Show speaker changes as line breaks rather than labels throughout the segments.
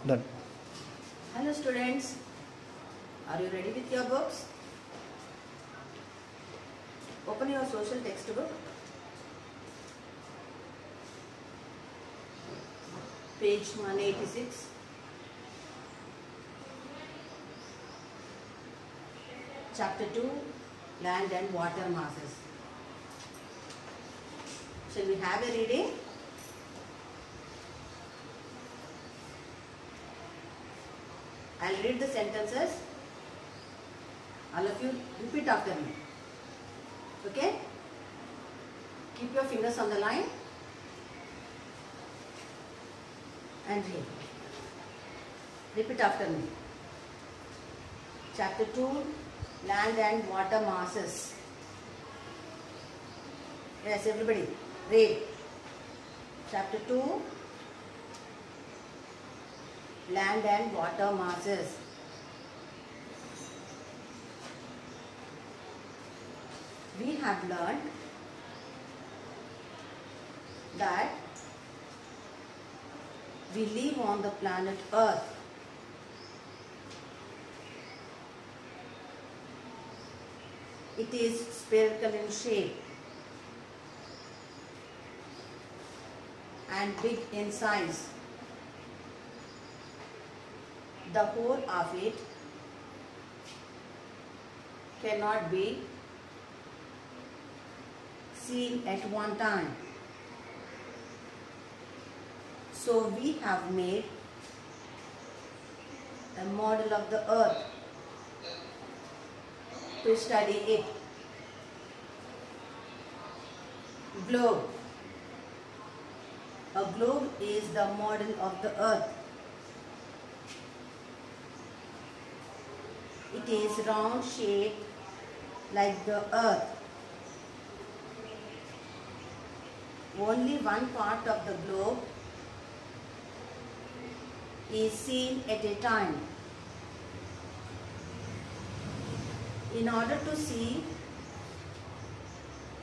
Done.
Hello students, are you ready with your books? Open your social textbook. Page 186. Chapter 2, Land and Water Masses. Shall we have a reading? I'll read the sentences. All of you repeat after me. Okay? Keep your fingers on the line and read. Repeat after me. Chapter 2, Land and Water Masses. Yes, everybody, read. Chapter 2, Land and Water Masses. We have learned that we live on the planet Earth. It is spherical in shape and big in size. The whole of it cannot be seen at one time. So we have made a model of the earth to study it. Globe. A globe is the model of the earth. It is round shaped like the earth. Only one part of the globe is seen at a time. In order to see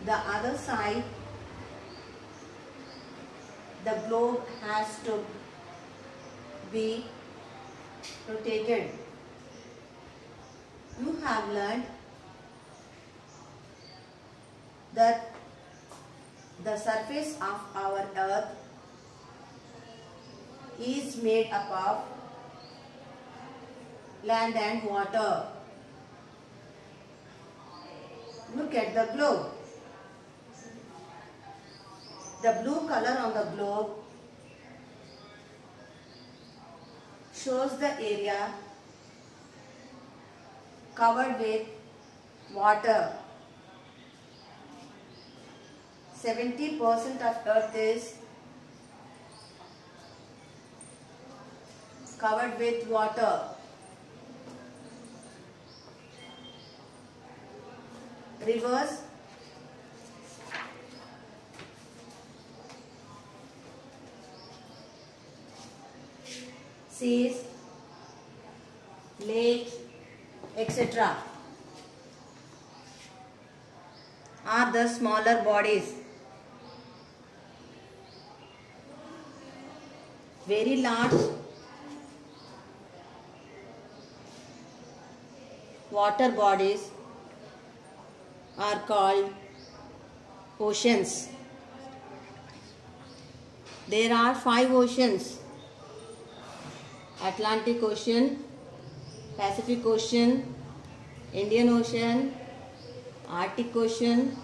the other side, the globe has to be rotated. You have learned that the surface of our earth is made up of land and water. Look at the globe. The blue color on the globe shows the area covered with water. 70% of earth is covered with water. Rivers, seas, lakes, etc. are the smaller bodies. Very large water bodies are called oceans. There are 5 oceans: Atlantic Ocean, Pacific Ocean, Indian Ocean, Arctic Ocean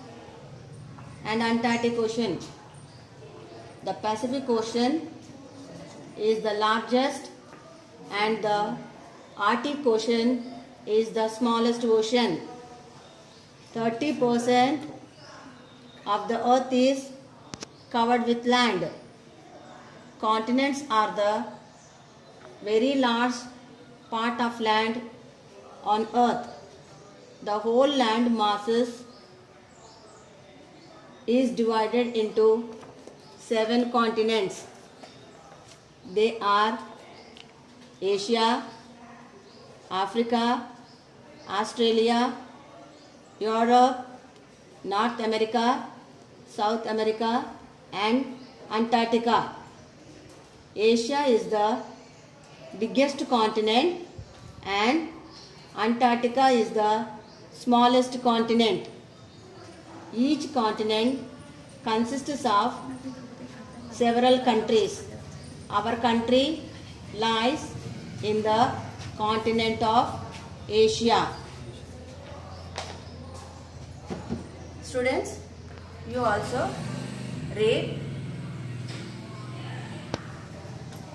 and Antarctic Ocean. The Pacific Ocean is the largest and the Arctic Ocean is the smallest ocean. 30% of the earth is covered with land. Continents are the very large part of land on earth. The whole land masses is divided into 7 continents. They are Asia, Africa, Australia, Europe, North America, South America and Antarctica. Asia is the biggest continent and Antarctica is the smallest continent. Each continent consists of several countries. Our country lies in the continent of Asia. Students, you also read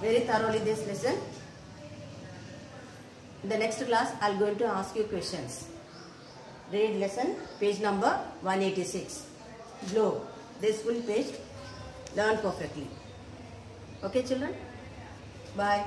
very thoroughly this lesson. In the next class, I am going to ask you questions. Read lesson page number 186. Below this full page, learn perfectly. Okay children? Bye.